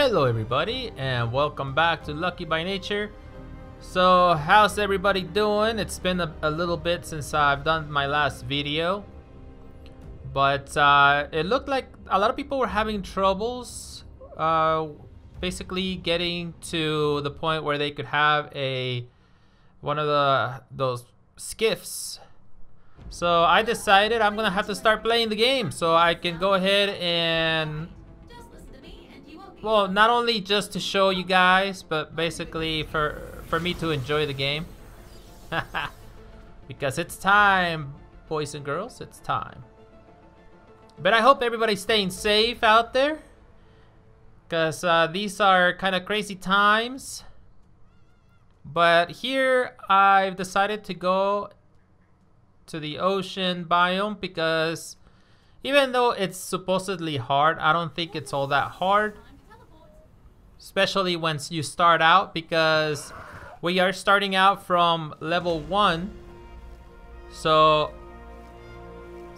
Hello everybody and welcome back to Lucky by Nature. So how's everybody doing? It's been a little bit since I've done my last video, but it looked like a lot of people were having troubles basically getting to the point where they could have one of those skiffs. So I decided I'm gonna have to start playing the game so I can go ahead and, well, not only just to show you guys, but basically for me to enjoy the game. Because it's time, boys and girls, it's time. But I hope everybody's staying safe out there, because these are kind of crazy times. But here I've decided to go to the ocean biome because even though it's supposedly hard, I don't think it's all that hard. Especially once you start out, because we are starting out from level 1. So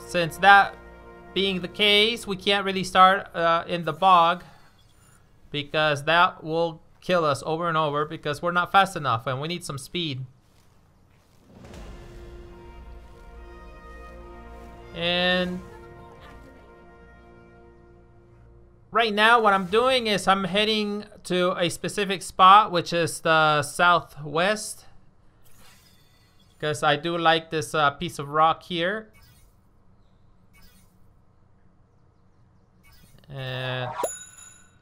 since that being the case, we can't really start in the bog, because that will kill us over and over because we're not fast enough and we need some speed. And right now what I'm doing is I'm heading to a specific spot, which is the southwest, because I do like this piece of rock here. And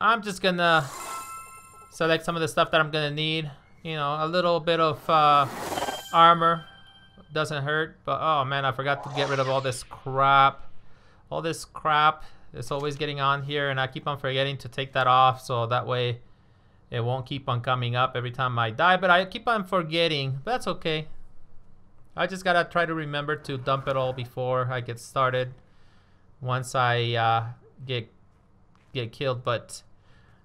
I'm just gonna select some of the stuff that I'm gonna need. You know, a little bit of armor doesn't hurt, but oh man, I forgot to get rid of all this crap. All this crap is always getting on here, and I keep on forgetting to take that off, so that way it won't keep on coming up every time I die. But I keep on forgetting, but that's okay. I just gotta try to remember to dump it all before I get started, once I get killed, but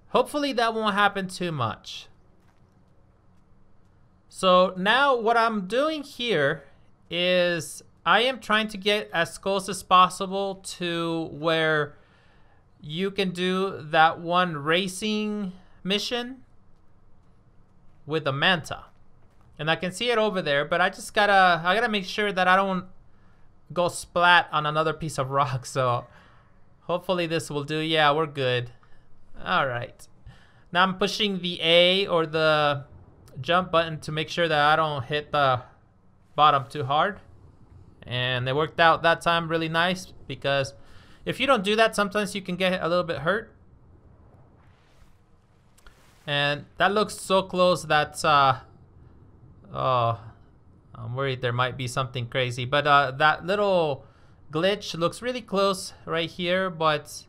hopefully that won't happen too much. So now what I'm doing here is I am trying to get as close as possible to where you can do that one racing mission with the manta. And I can see it over there, but I gotta make sure that I don't go splat on another piece of rock. So hopefully this will do. Yeah, we're good. All right. Now I'm pushing the A or the jump button to make sure that I don't hit the bottom too hard. And it worked out that time really nice, because if you don't do that, sometimes you can get a little bit hurt. And that looks so close that oh, I'm worried there might be something crazy. But that little glitch looks really close right here, but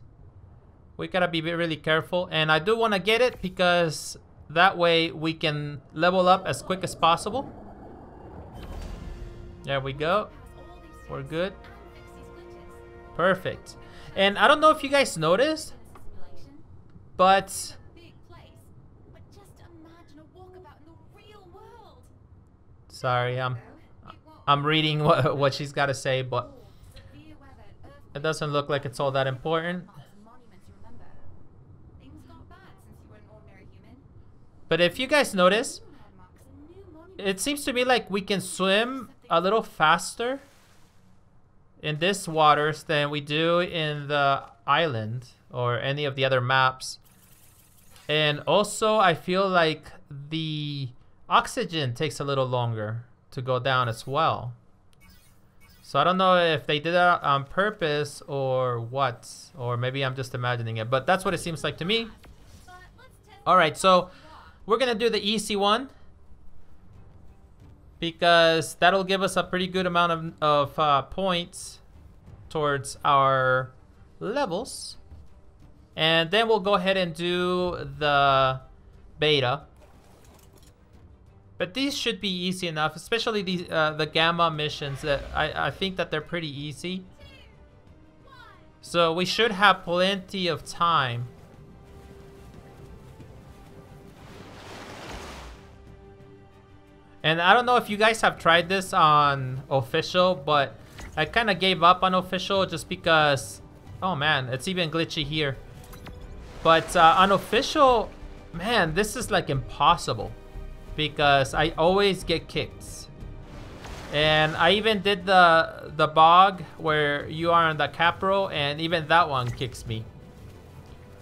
we gotta be really careful. And I do want to get it because that way we can level up as quick as possible. There we go. We're good. Perfect. And I don't know if you guys noticed, but sorry, I'm reading what she's got to say, but it doesn't look like it's all that important. But if you guys notice, it seems to me like we can swim a little faster in this waters than we do in the island or any of the other maps. And also I feel like the oxygen takes a little longer to go down as well. So I don't know if they did that on purpose or what, or maybe I'm just imagining it, but that's what it seems like to me. All right, so we're gonna do the easy one, because that'll give us a pretty good amount of points towards our levels. And then we'll go ahead and do the beta. But these should be easy enough, especially these the gamma missions. That I think that they're pretty easy. So we should have plenty of time. And I don't know if you guys have tried this on official, but I kind of gave up on official just because, oh man, it's even glitchy here. But unofficial, man, this is like impossible because I always get kicks. And I even did the bog where you are on the capro, and even that one kicks me.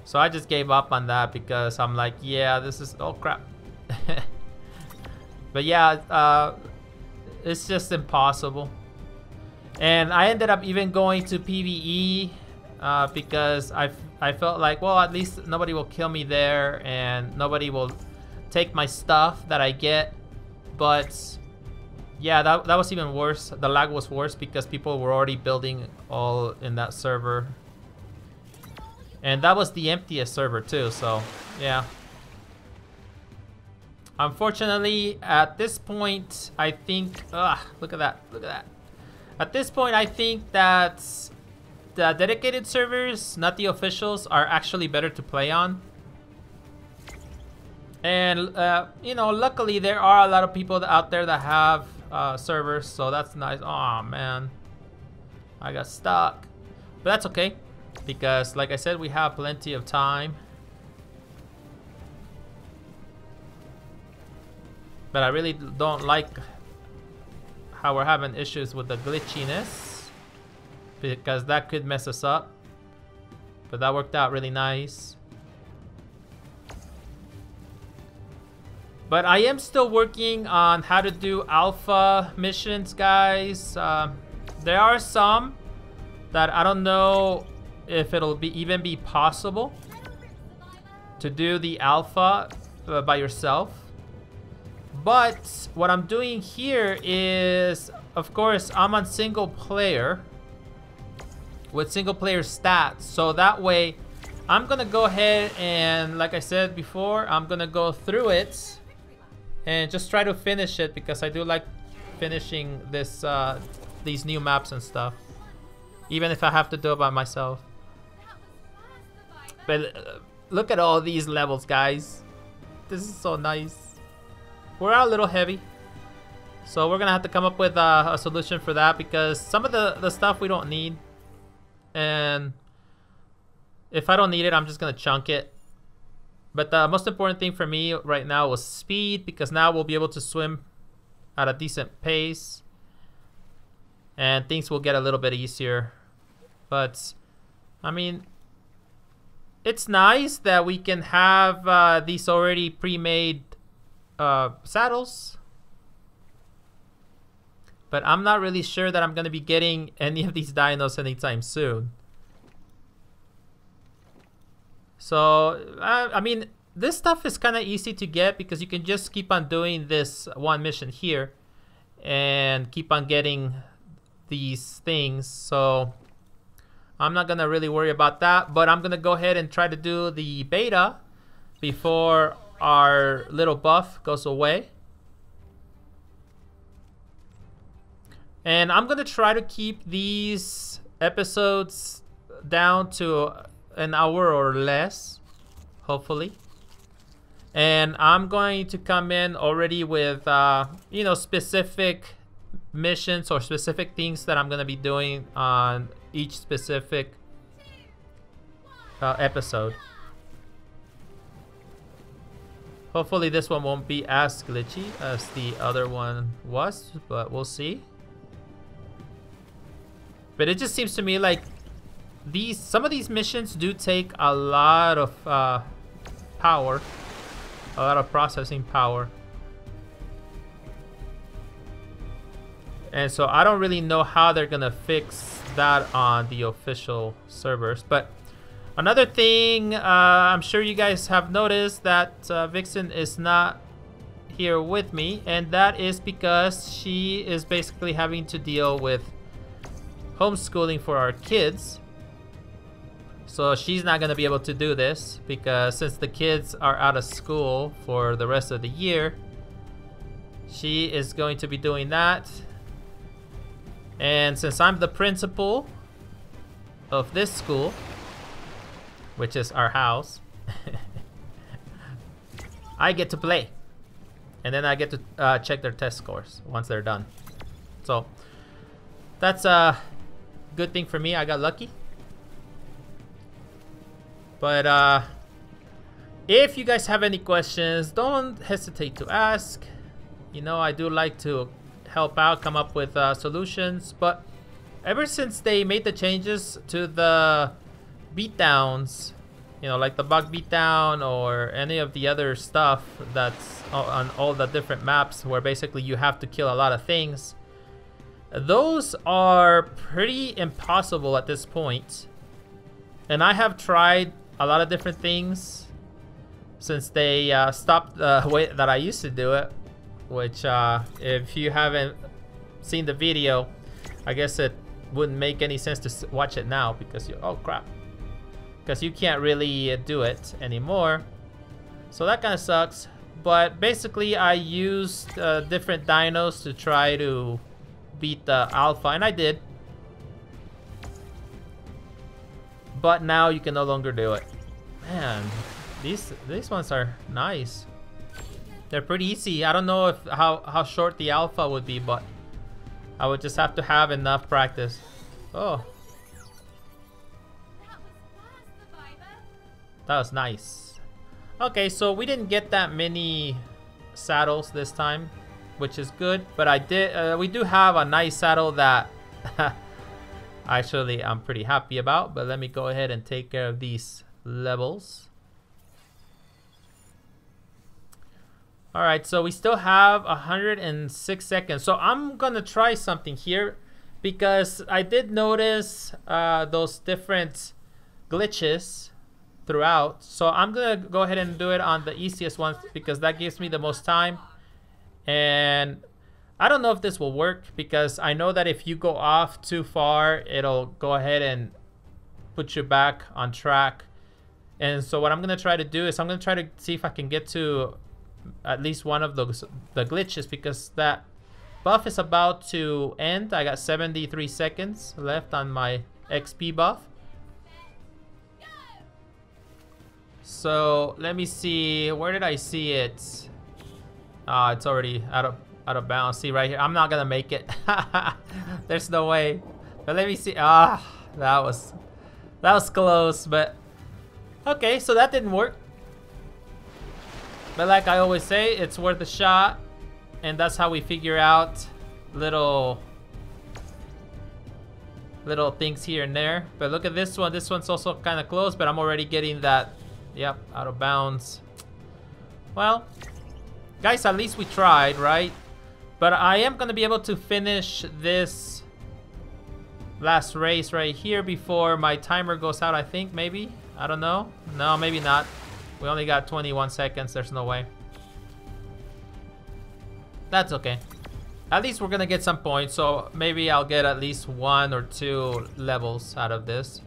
So I just gave up on that because I'm like, yeah, this is, oh crap. But yeah, it's just impossible. And I ended up even going to PvE because I felt like, well, at least nobody will kill me there and nobody will take my stuff that I get. But yeah, that was even worse. The lag was worse because people were already building all in that server. And that was the emptiest server too, so yeah. Unfortunately, at this point, I think, look at that, look at that. At this point, I think that the dedicated servers, not the officials, are actually better to play on. And, you know, luckily there are a lot of people out there that have servers, so that's nice. Oh man, I got stuck. But that's okay, because like I said, we have plenty of time. But I really don't like how we're having issues with the glitchiness, because that could mess us up. But that worked out really nice. But I am still working on how to do alpha missions, guys. There are some that I don't know if it'll even be possible to do the alpha by yourself. But what I'm doing here is, of course, I'm on single player with single player stats. So that way, I'm gonna go ahead and, like I said before, I'm gonna go through it and just try to finish it, because I do like finishing this these new maps and stuff, even if I have to do it by myself. But look at all these levels, guys. This is so nice. We're a little heavy, so we're gonna have to come up with a solution for that, because some of the stuff we don't need, and if I don't need it, I'm just gonna chunk it. But the most important thing for me right now was speed, because now we'll be able to swim at a decent pace and things will get a little bit easier. But I mean, it's nice that we can have these already pre-made saddles, but I'm not really sure that I'm gonna be getting any of these dinos anytime soon. So I mean, this stuff is kind of easy to get because you can just keep on doing this one mission here and keep on getting these things. So I'm not gonna really worry about that, but I'm gonna go ahead and try to do the beta before our little buff goes away. And I'm gonna try to keep these episodes down to an hour or less, hopefully. And I'm going to come in already with you know, specific missions or specific things that I'm gonna be doing on each specific episode. Hopefully this one won't be as glitchy as the other one was, but we'll see. But it just seems to me like some of these missions do take a lot of power, a lot of processing power. And so I don't really know how they're gonna fix that on the official servers. But another thing, I'm sure you guys have noticed that Vixen is not here with me, and that is because she is basically having to deal with homeschooling for our kids. So she's not going to be able to do this, because since the kids are out of school for the rest of the year, she is going to be doing that. And since I'm the principal of this school, which is our house, I get to play, and then I get to check their test scores once they're done. So that's a good thing for me. I got lucky. But If you guys have any questions, don't hesitate to ask. You know, I do like to help out, come up with solutions. But ever since they made the changes to the beatdowns, you know, like the bug beatdown or any of the other stuff that's on all the different maps where basically you have to kill a lot of things, those are pretty impossible at this point. And I have tried a lot of different things since they stopped the way that I used to do it, which if you haven't seen the video, I guess it wouldn't make any sense to watch it now because oh crap, because you can't really do it anymore. So that kind of sucks. But basically I used different dinos to try to beat the alpha, and I did. But now you can no longer do it. Man, these ones are nice. They're pretty easy. I don't know if how short the alpha would be, but I would just have to have enough practice. Oh. That was nice. Okay, so we didn't get that many saddles this time, which is good. But I did. We do have a nice saddle that actually I'm pretty happy about. But let me go ahead and take care of these levels. All right, so we still have 106 seconds. So I'm gonna try something here because I did notice those different glitches throughout. So I'm gonna go ahead and do it on the easiest ones because that gives me the most time. And I don't know if this will work because I know that if you go off too far, it'll go ahead and put you back on track. And so what I'm gonna try to do is I'm gonna try to see if I can get to at least one of the glitches because that buff is about to end. I got 73 seconds left on my XP buff. So let me see, where did I see it? It's already out of bounds. See right here, I'm not gonna make it. There's no way. But let me see. That was close, but okay, so that didn't work. But like I always say, it's worth a shot. And that's how we figure out little things here and there. But look at this one. This one's also kind of close, but I'm already getting that, yep, out of bounds. Well, guys, at least we tried, right? But I am going to be able to finish this last race right here before my timer goes out, I think, maybe. I don't know. No, maybe not. We only got 21 seconds. There's no way. That's okay. At least we're gonna get some points, so maybe I'll get at least 1 or 2 levels out of this.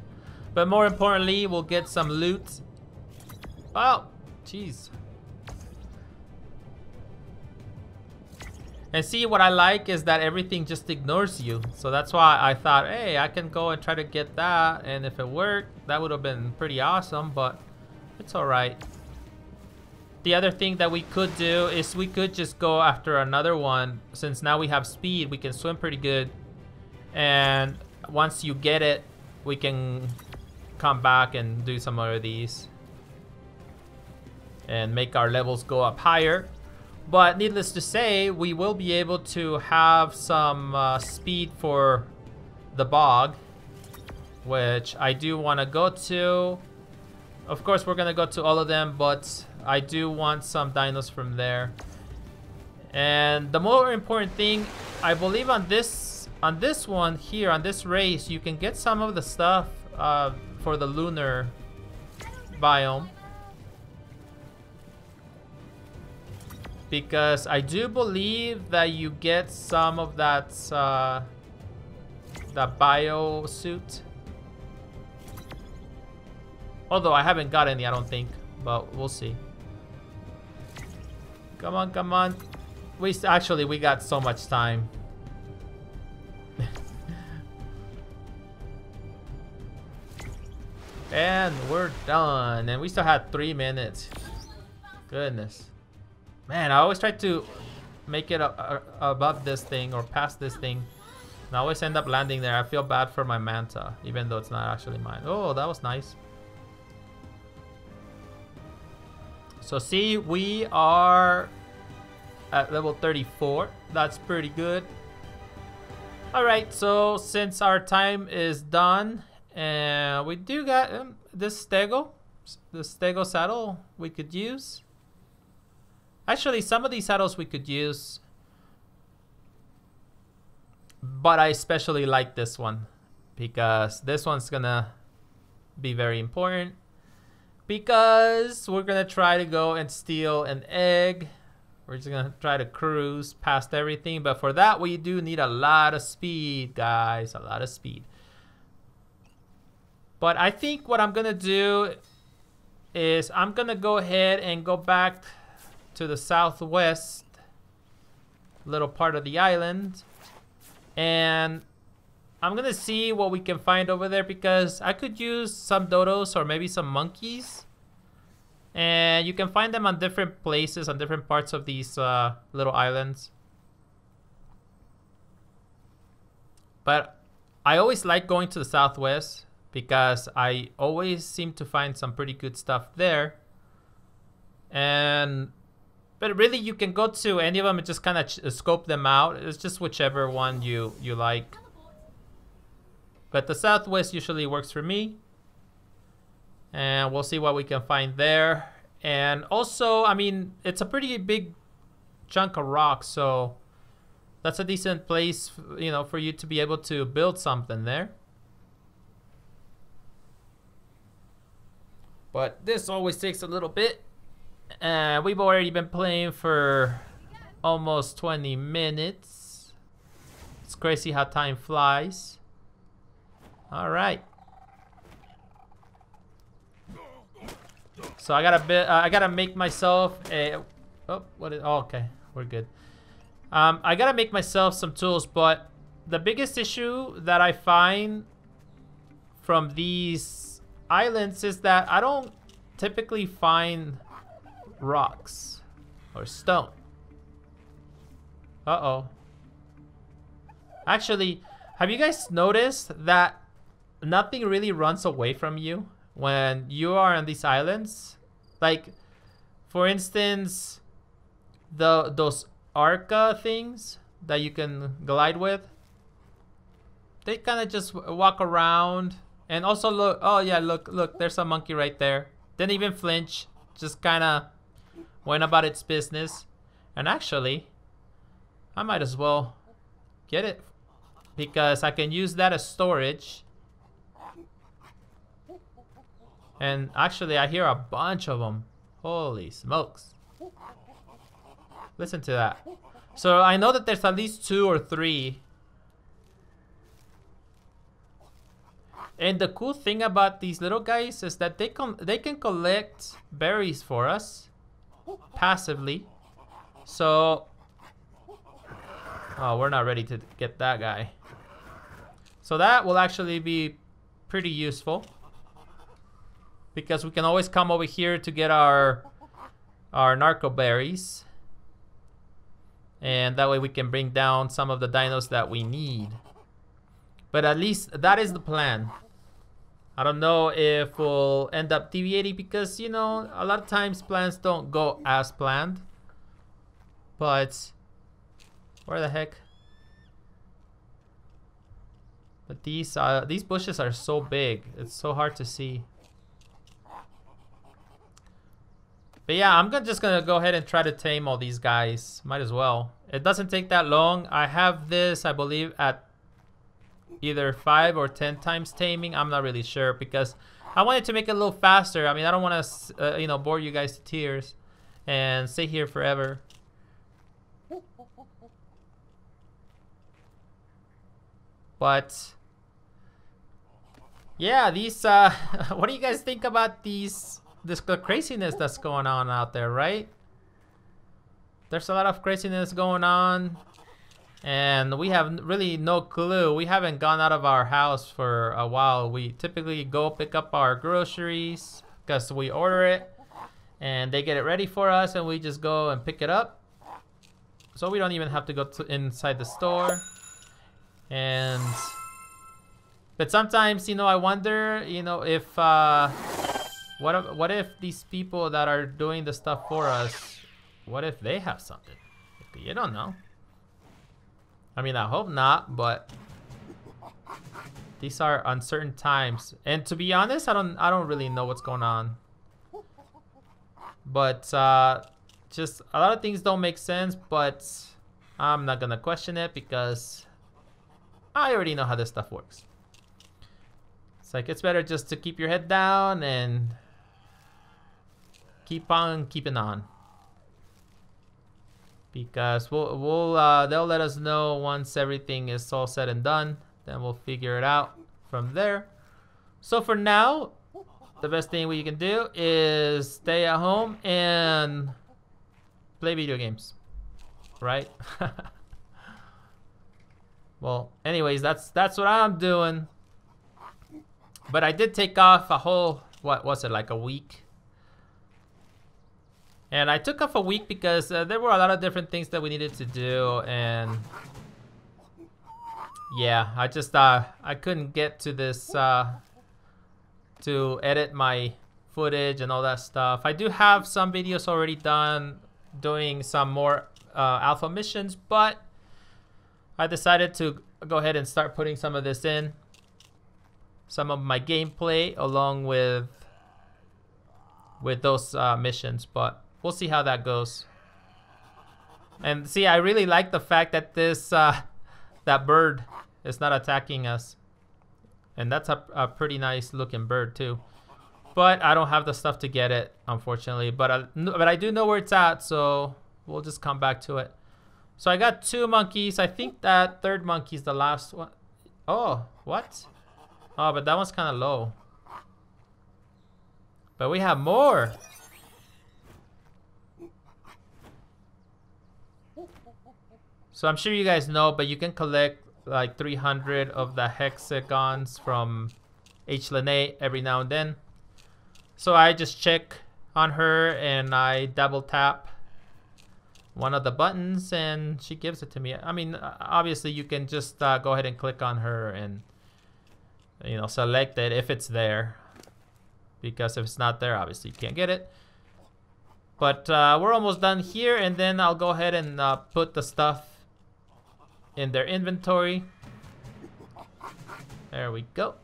But more importantly, we'll get some loot. Oh, jeez. And see, what I like is that everything just ignores you. So that's why I thought, hey, I can go and try to get that. And if it worked, that would have been pretty awesome, but it's all right. The other thing that we could do is we could just go after another one. Since now we have speed, we can swim pretty good. And once you get it, we can come back and do some more of these. And make our levels go up higher. But needless to say, we will be able to have some speed for the bog. Which I do want to go to. Of course, we're going to go to all of them, but I do want some dinos from there. And the more important thing, I believe on this one here, on this race, you can get some of the stuff for the lunar biome. Because I do believe that you get some of that bio suit. Although I haven't got any, I don't think, but we'll see. Come on, come on. We got so much time. And we're done. And we still had 3 minutes. Goodness. Man, I always try to make it above this thing or past this thing. And I always end up landing there. I feel bad for my manta, even though it's not actually mine. Oh, that was nice. So see, we are at level 34. That's pretty good. Alright, so since our time is done, and we do got this stego saddle we could use. Actually, some of these saddles we could use, but I especially like this one because this one's gonna be very important, because we're gonna try to go and steal an egg. We're just gonna try to cruise past everything, but for that we do need a lot of speed, guys, a lot of speed. But I think what I'm gonna do is I'm gonna go ahead and go back to the southwest little part of the island, and I'm gonna see what we can find over there, because I could use some dodos or maybe some monkeys. And you can find them on different places, on different parts of these little islands. But I always like going to the southwest because I always seem to find some pretty good stuff there. But really, you can go to any of them and just kind of scope them out. It's just whichever one you like. But the southwest usually works for me. And we'll see what we can find there. And also, I mean, it's a pretty big chunk of rock, so that's a decent place, you know, for you to be able to build something there. But this always takes a little bit. And we've already been playing for almost 20 minutes. It's crazy how time flies. All right. So I gotta make myself a. Oh, what is? Oh, okay, we're good. I gotta make myself some tools, but the biggest issue that I find from these islands is that I don't typically find rocks or stone. Uh-oh. Actually, have you guys noticed that nothing really runs away from you when you are on these islands? Like, for instance, those ARK things that you can glide with, they kind of just walk around. And also look, oh yeah, look, there's a monkey right there. Didn't even flinch, just kind of went about its business. And actually, I might as well get it, because I can use that as storage. And actually, I hear a bunch of them. Holy smokes. Listen to that. So I know that there's at least 2 or 3. And the cool thing about these little guys is that they can collect berries for us passively. So, oh, we're not ready to get that guy. So that will actually be pretty useful, because we can always come over here to get our narco berries. And that way we can bring down some of the dinos that we need. But at least that is the plan. I don't know if we'll end up deviating, because, you know, a lot of times plans don't go as planned. But where the heck? But these bushes are so big. It's so hard to see. But yeah, I'm just gonna go ahead and try to tame all these guys. Might as well. It doesn't take that long. I have this, I believe, at either 5 or 10 times taming. I'm not really sure, because I wanted to make it a little faster. I mean, I don't want to, you know, bore you guys to tears and stay here forever. But yeah, these what do you guys think about this craziness that's going on out there, right? There's a lot of craziness going on, and we have really no clue. We haven't gone out of our house for a while. We typically go pick up our groceries because we order it and they get it ready for us, and we just go and pick it up. So we don't even have to go inside the store. But sometimes, you know, I wonder, you know, if What if these people that are doing the stuff for us, what if they have something? You don't know. I mean, I hope not, but these are uncertain times. And to be honest, I don't really know what's going on. But just a lot of things don't make sense, but I'm not gonna question it because I already know how this stuff works. It's like it's better just to keep your head down and keep on keeping on. Because they'll let us know once everything is all said and done. Then we'll figure it out from there. So for now, the best thing we can do is stay at home and play video games, right? Well, anyways, that's what I'm doing. But I did take off a whole, what was it, like a week? And I took off a week because there were a lot of different things that we needed to do, and yeah, I just I couldn't get to this to edit my footage and all that stuff. I do have some videos already done doing some more alpha missions, but I decided to go ahead and start putting some of this in, some of my gameplay along with those missions, but we'll see how that goes. And see, I really like the fact that this that bird is not attacking us, and that's a pretty nice looking bird too. But I don't have the stuff to get it, unfortunately. But I do know where it's at, so we'll just come back to it. So I got 2 monkeys. I think that third monkey is the last one. Oh, what? Oh, but that one's kind of low. But we have more. So I'm sure you guys know, but you can collect like 300 of the hexagons from H. Lene every now and then. So I just check on her and I double tap one of the buttons and she gives it to me. I mean, obviously you can just go ahead and click on her and, you know, select it if it's there. Because if it's not there, obviously you can't get it. But we're almost done here, and then I'll go ahead and put the stuff in their inventory. There we go.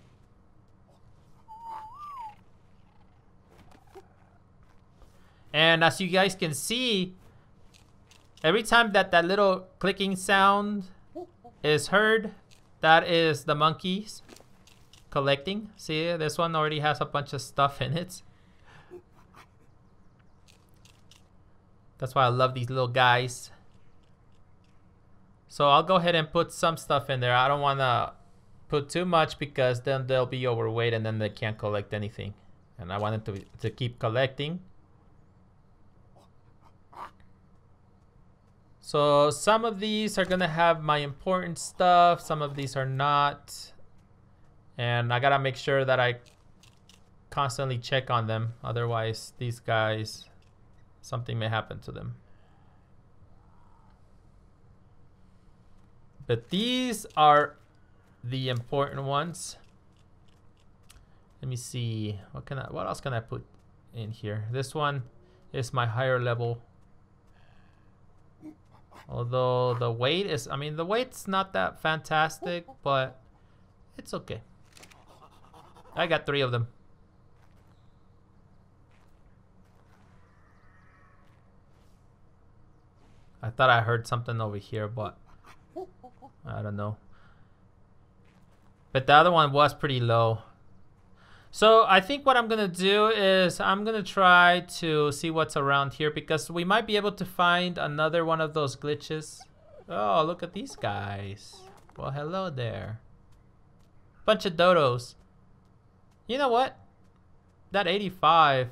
And as you guys can see, every time that little clicking sound is heard, that is the monkeys collecting. See, this one already has a bunch of stuff in it. That's why I love these little guys. So I'll go ahead and put some stuff in there. I don't want to put too much because then they'll be overweight and then they can't collect anything. And I want them to keep collecting. So some of these are going to have my important stuff. Some of these are not. And I got to make sure that I constantly check on them. Otherwise, these guys, something may happen to them. But these are the important ones. Let me see. What else can I put in here? This one is my higher level. Although the weight is, I mean, the weight's not that fantastic, but it's okay. I got 3 of them. I thought I heard something over here, but I don't know. But the other one was pretty low. So I think what I'm gonna do is I'm gonna try to see what's around here, because we might be able to find another one of those glitches. Oh, look at these guys. Well, hello there. Bunch of dodos. You know what? That 85,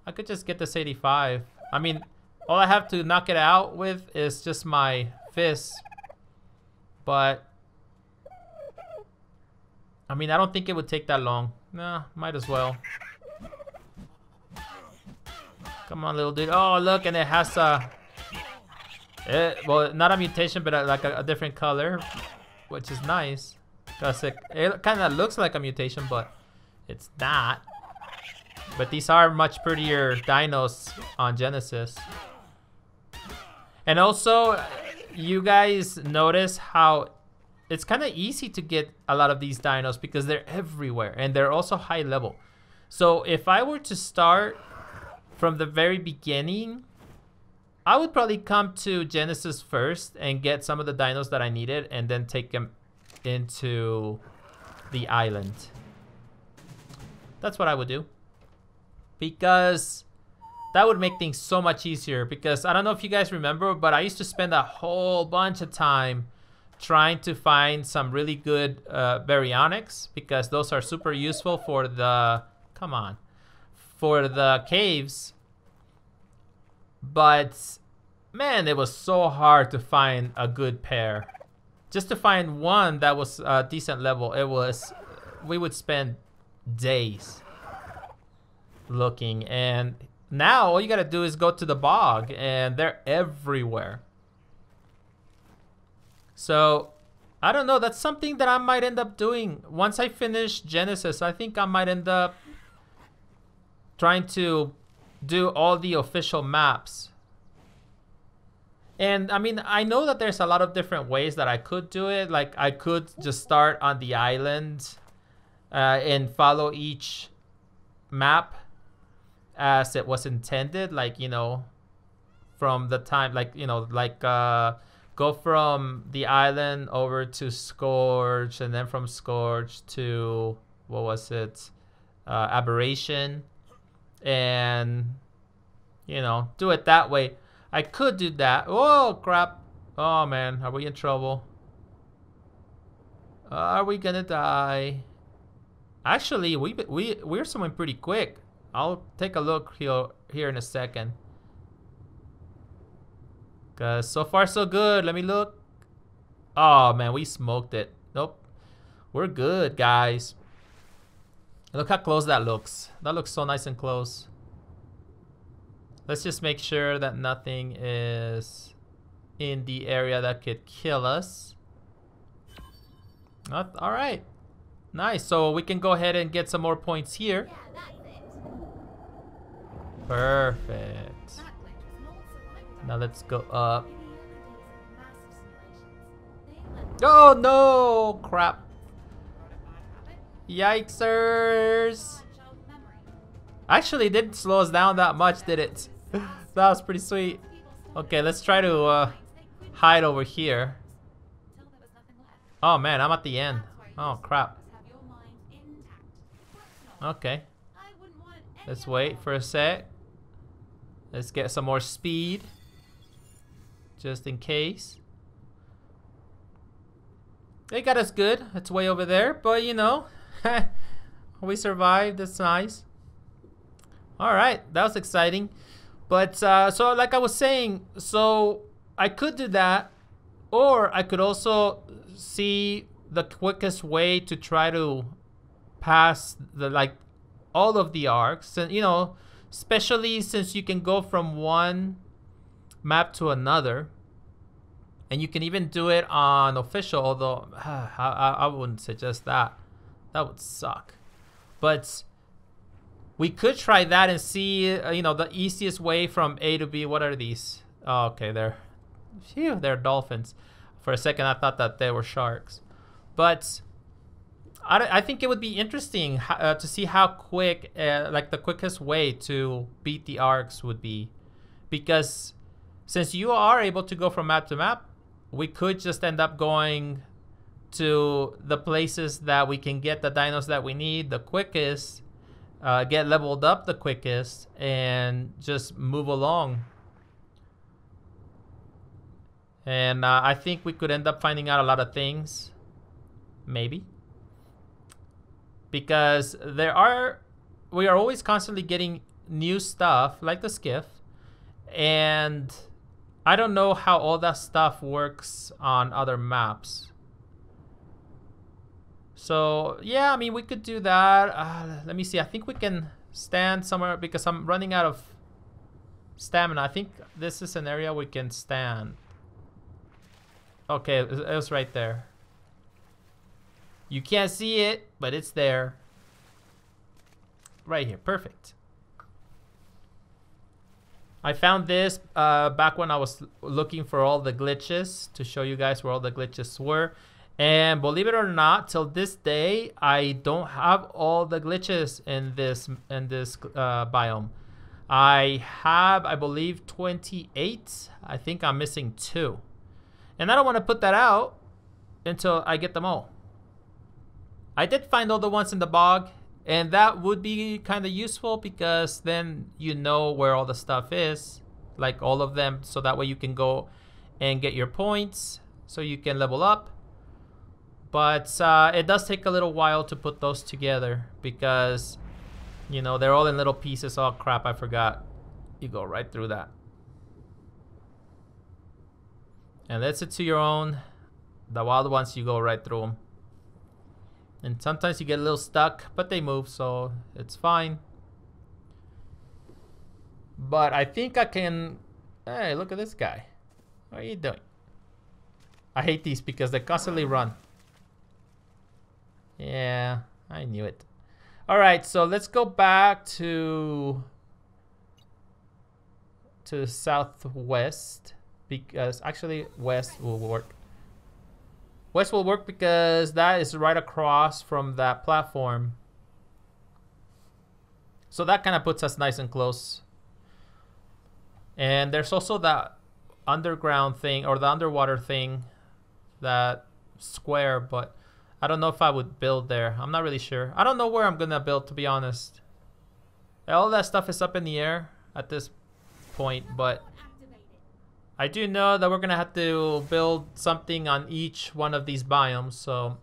I could just get this 85. I mean, all I have to knock it out with is just my fist. But I mean, I don't think it would take that long. Nah, might as well. Come on, little dude. Oh, look, and it has well, not a mutation, but like a different color, which is nice. Because it kind of looks like a mutation, but it's not. But these are much prettier dinos on Genesis. And also, you guys notice how it's kind of easy to get a lot of these dinos because they're everywhere and they're also high level. So if I were to start from the very beginning, I would probably come to Genesis first and get some of the dinos that I needed and then take them into the island. That's what I would do. Because that would make things so much easier. Because I don't know if you guys remember, but I used to spend a whole bunch of time trying to find some really good baryonyx, because those are super useful for the, come on, for the caves. But man, it was so hard to find a good pair. Just to find one that was a decent level, it was, we would spend days looking. And now all you gotta do is go to the bog and they're everywhere. So I don't know, that's something that I might end up doing once I finish Genesis. I think I might end up trying to do all the official maps. And I mean, I know that there's a lot of different ways that I could do it. Like I could just start on the island and follow each map as it was intended. Like, you know, from the time, like, you know, like go from the island over to Scourge, and then from Scourge to, what was it? Aberration. And, you know, do it that way. I could do that. Oh, crap. Oh, man. Are we in trouble? Are we gonna die? Actually, we're swimming pretty quick. I'll take a look here in a second. Cause so far so good. Let me look. Oh man, we smoked it. Nope. We're good, guys. Look how close that looks. That looks so nice and close. Let's just make sure that nothing is in the area that could kill us. All right. Nice. So we can go ahead and get some more points here. Perfect. Now let's go up. Oh no! Crap. Yikesers. Actually, it didn't slow us down that much, did it? That was pretty sweet. Okay, let's try to hide over here. Oh man, I'm at the end. Oh crap. Okay. Let's wait for a sec. Let's get some more speed. Just in case. They got us good. It's way over there, but you know, we survived. That's nice. All right, that was exciting. But so like I was saying, so I could do that, or I could also see the quickest way to try to pass the all of the arcs, and you know, especially since you can go from one map to another, and you can even do it on official, although I wouldn't suggest that. That would suck. But we could try that and see, you know, the easiest way from A to B. What are these? Oh, okay, they're dolphins. For a second, I thought that they were sharks. But I think it would be interesting to see how quick, like the quickest way to beat the arcs would be. Because since you are able to go from map to map, we could just end up going to the places that we can get the dinos that we need the quickest, get leveled up the quickest, and just move along. And I think we could end up finding out a lot of things. Maybe. Because we are always constantly getting new stuff, like the skiff. And I don't know how all that stuff works on other maps. So, yeah, I mean, we could do that. Let me see. I think we can stand somewhere because I'm running out of stamina. I think this is an area we can stand. Okay, it was right there. You can't see it, but it's there. Right here. Perfect. I found this back when I was looking for all the glitches to show you guys where all the glitches were. And believe it or not, till this day, I don't have all the glitches in this biome. I have, I believe, 28. I think I'm missing 2. And I don't want to put that out until I get them all. I did find all the ones in the bog, and that would be kind of useful because then you know where all the stuff is, like all of them, so that way you can go and get your points so you can level up. But it does take a little while to put those together because, you know, they're all in little pieces. Oh crap, I forgot. You go right through that. And that's it to your own. The wild ones, you go right through them. And sometimes you get a little stuck, but they move, so it's fine. But I think I can... Hey, look at this guy. What are you doing? I hate these because they constantly run. Yeah, I knew it. Alright, so let's go back to the southwest. Because actually, west will work. West will work because that is right across from that platform. So that kind of puts us nice and close. And there's also that underground thing, or the underwater thing, that square, but I don't know if I would build there. I'm not really sure. I don't know where I'm gonna build, to be honest. All that stuff is up in the air at this point, but I do know that we're gonna have to build something on each one of these biomes, so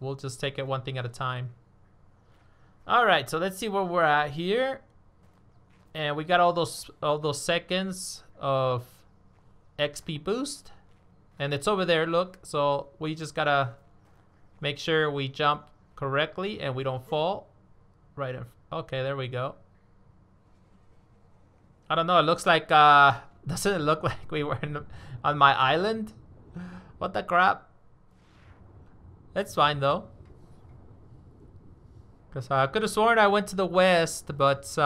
we'll just take it one thing at a time. Alright, so let's see where we're at here. And we got all those seconds of XP boost. And it's over there, look. So we just gotta make sure we jump correctly and we don't fall. Right in, okay, there we go. I don't know, it looks like doesn't it look like we were on my island? What the crap? It's fine though. Because I could have sworn I went to the west, but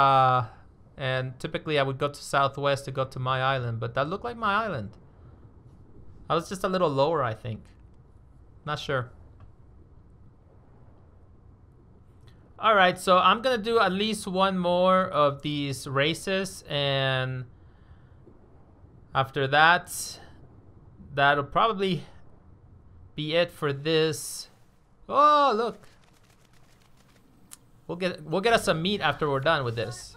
and typically I would go to southwest to go to my island, but that looked like my island. I was just a little lower, I think. Not sure. Alright, so I'm gonna do at least one more of these races, and after that, that'll probably be it for this. Oh, look. We'll get us some meat after we're done with this.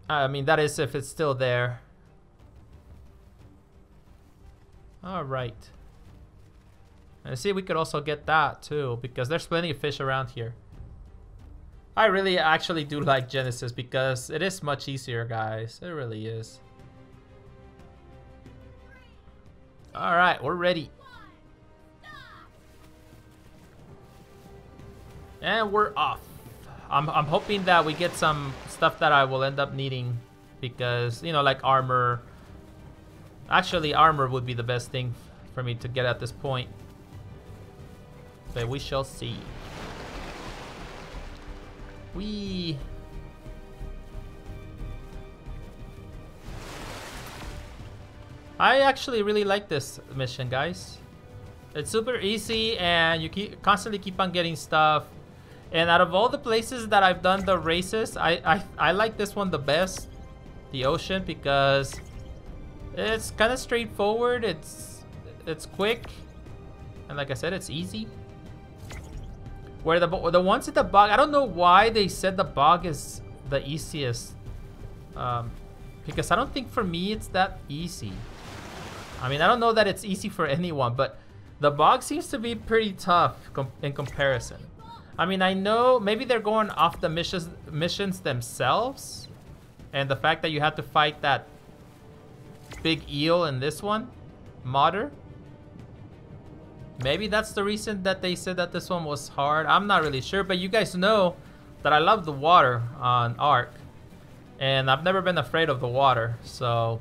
I mean, that is if it's still there. Alright. And see, we could also get that too, because there's plenty of fish around here. I really actually do like Genesis because it is much easier, guys. It really is. Alright, we're ready. And we're off. I'm hoping that we get some stuff that I will end up needing, because, you know, like armor. Actually, armor would be the best thing for me to get at this point. But we shall see. I actually really like this mission, guys. It's super easy, and you constantly keep on getting stuff. And out of all the places that I've done the races, I like this one the best, the ocean, because it's kind of straightforward. It's quick, and like I said, it's easy. Where the ones at the bog, I don't know why they said the bog is the easiest, because I don't think for me it's that easy. I mean, I don't know that it's easy for anyone, but the bog seems to be pretty tough in comparison. I mean, I know maybe they're going off the missions themselves, and the fact that you have to fight that big eel in this one, Modder. Maybe that's the reason that they said that this one was hard. I'm not really sure, but you guys know that I love the water on ARK, and I've never been afraid of the water, so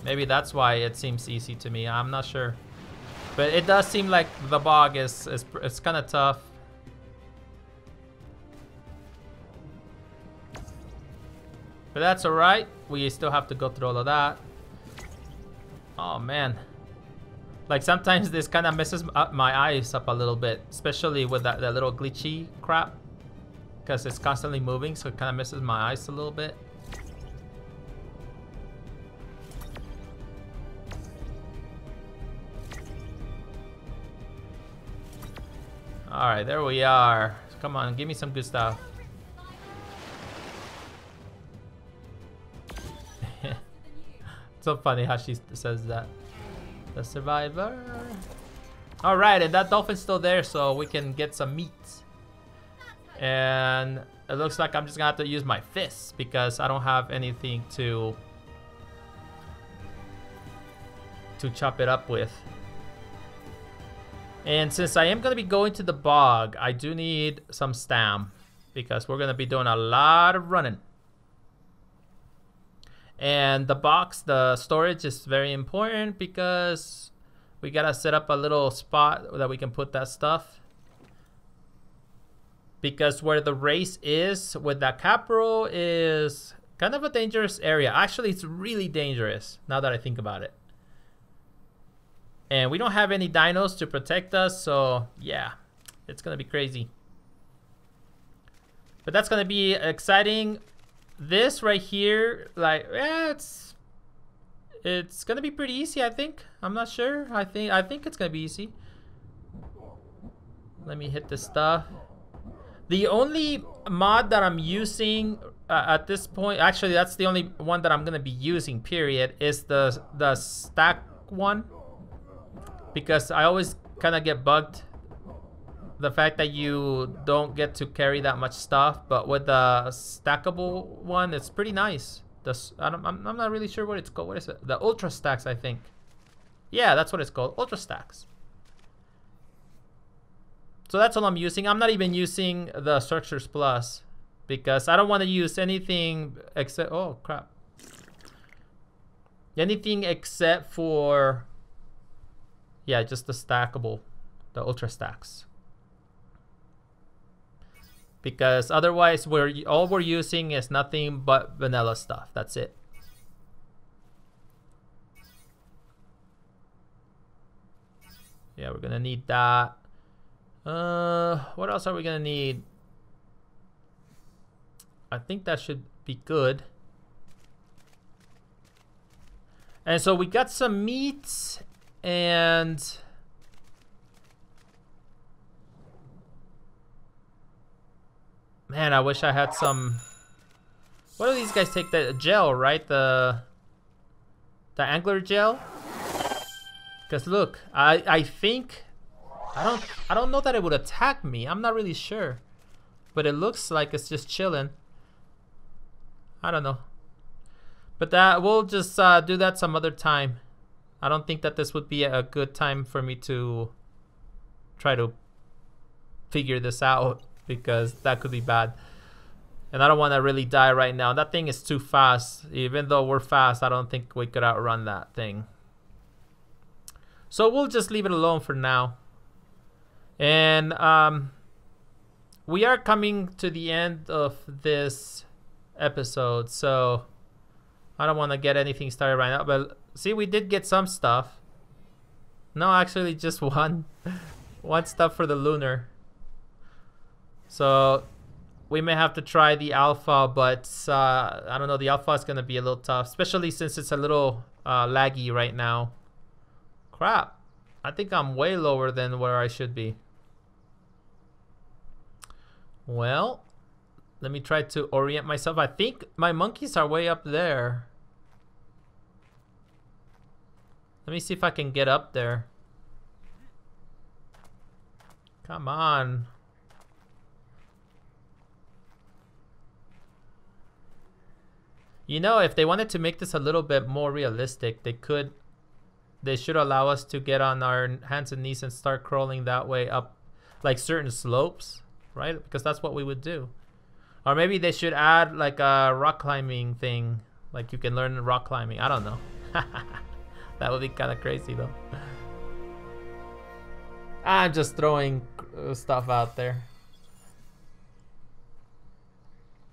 maybe that's why it seems easy to me. I'm not sure, but it does seem like the bog is kind of tough. But that's alright. We still have to go through all of that. Oh man. Like sometimes this kind of messes up my eyes up a little bit. Especially with that little glitchy crap. Because it's constantly moving, so it kind of messes my eyes a little bit. Alright, there we are. Come on, give me some good stuff. So funny how she says that. The survivor. Alright, and that dolphin's still there, so we can get some meat. And it looks like I'm just gonna have to use my fists because I don't have anything to chop it up with. And since I am gonna be going to the bog, I do need some stam because we're gonna be doing a lot of running. And the box, the storage is very important because we gotta set up a little spot that we can put that stuff. Because where the race is with that capro is kind of a dangerous area. Actually, it's really dangerous now that I think about it. And we don't have any dinos to protect us, so yeah, it's gonna be crazy. But that's gonna be exciting. This right here, like, yeah, it's gonna be pretty easy, I think. I'm not sure. I think it's gonna be easy. Let me hit this stuff. The only mod that I'm using at this point, actually that's the only one that I'm gonna be using, period, is the stack one. Because I always kind of get bugged the fact that you don't get to carry that much stuff, but with the stackable one, it's pretty nice. I'm not really sure what it's called. What is it? The Ultra Stacks, I think. Yeah, that's what it's called. Ultra Stacks. So that's all I'm using. I'm not even using the Structures Plus because I don't want to use anything except... Oh, crap. Anything except for... Yeah, just the stackable. The Ultra Stacks. Because otherwise, all we're using is nothing but vanilla stuff. That's it. Yeah, we're gonna need that. What else are we gonna need? I think that should be good. And so we got some meat and man, I wish I had some. What do these guys take? The gel, right? The angler gel. Because look, I think I don't know that it would attack me. I'm not really sure, but it looks like it's just chilling. I don't know, but that we'll just do that some other time. I don't think that this would be a good time for me to try to figure this out because that could be bad. And I don't want to really die right now. That thing is too fast. Even though we're fast, I don't think we could outrun that thing. So we'll just leave it alone for now. And we are coming to the end of this episode, so I don't want to get anything started right now. But see, we did get some stuff. No, actually just one stuff for the lunar. So we may have to try the alpha, but I don't know, the alpha is going to be a little tough, especially since it's a little laggy right now. Crap, I think I'm way lower than where I should be. Well, let me try to orient myself. I think my monkeys are way up there. Let me see if I can get up there. Come on. You know, if they wanted to make this a little bit more realistic, they should allow us to get on our hands and knees and start crawling that way up like certain slopes, right? Because that's what we would do. Or maybe they should add like a rock climbing thing, like you can learn rock climbing. I don't know. That would be kind of crazy though. I'm just throwing stuff out there.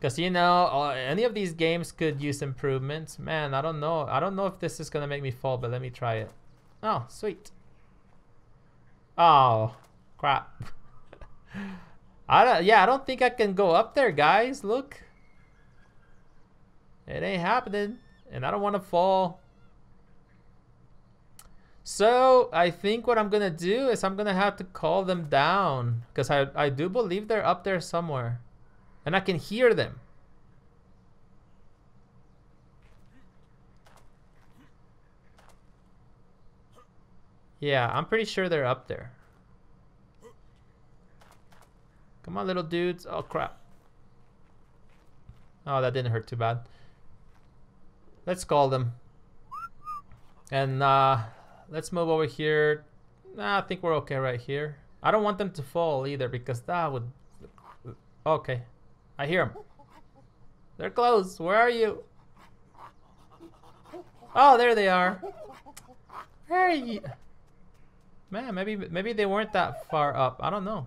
Because, you know, any of these games could use improvements. Man, I don't know. I don't know if this is going to make me fall, but let me try it. Oh, sweet. Oh, crap. I don't think I can go up there, guys. Look. It ain't happening. And I don't want to fall. So, I think what I'm going to do is I'm going to have to call them down. Because I do believe they're up there somewhere. And I can hear them. Yeah, I'm pretty sure they're up there. Come on, little dudes. Oh, crap. Oh, that didn't hurt too bad. Let's call them. And let's move over here. Nah, I think we're okay right here. I don't want them to fall either because that would... Okay. I hear them. They're close. Where are you? Oh, there they are. Where are you? Man, maybe they weren't that far up. I don't know.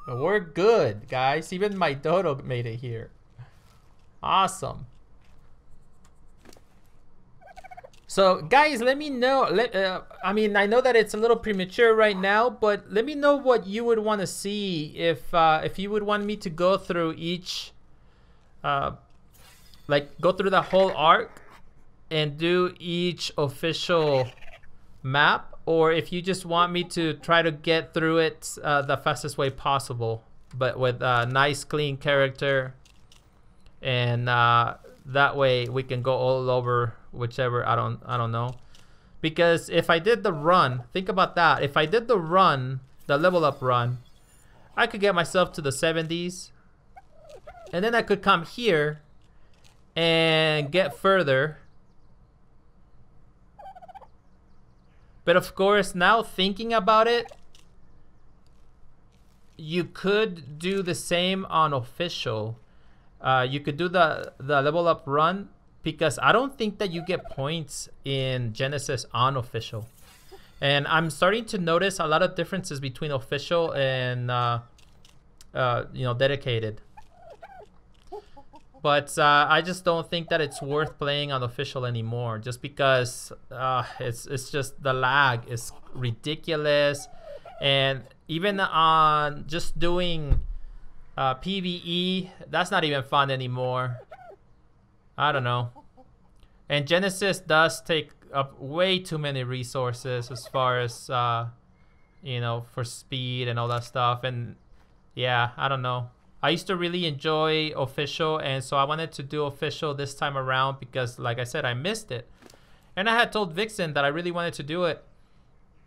But we're good, guys. Even my dodo made it here. Awesome. So, guys, let me know. I mean, I know that it's a little premature right now, but let me know what you would want to see if you would want me to go through each, like go through the whole arc and do each official map, or if you just want me to try to get through it the fastest way possible, but with a nice, clean character, and that way we can go all over. Whichever, I don't know. Because if I did the run, think about that. If I did the run, the level up run, I could get myself to the 70s. And then I could come here and get further. But of course, now thinking about it, you could do the same on official. You could do the level up run, because I don't think that you get points in Genesis on official. And I'm starting to notice a lot of differences between official and you know, dedicated. But I just don't think that it's worth playing on official anymore, just because it's just the lag is ridiculous. And even on just doing PvE, that's not even fun anymore. I don't know. And Genesis does take up way too many resources as far as, you know, for speed and all that stuff. And yeah, I don't know. I used to really enjoy official, and so I wanted to do official this time around because, like I said, I missed it. And I had told Vixen that I really wanted to do it.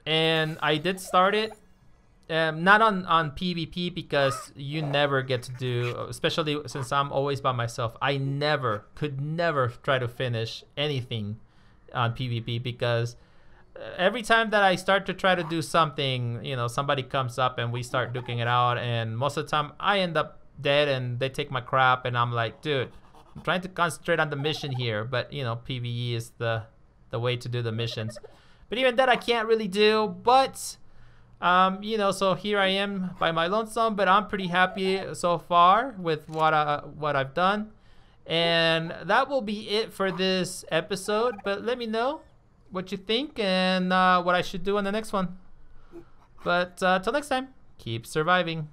And I did start it. Not on PvP, because you never get to do, especially since I'm always by myself, I could never try to finish anything on PvP, because every time that I start to try to do something, you know, somebody comes up and we start duking it out, and most of the time I end up dead and they take my crap, and I'm like, dude, I'm trying to concentrate on the mission here. But you know, PvE is the way to do the missions. But even that I can't really do. But you know, so here I am by my lonesome, but I'm pretty happy so far with what I've done. And that will be it for this episode. But let me know what you think and what I should do on the next one. But till next time, keep surviving.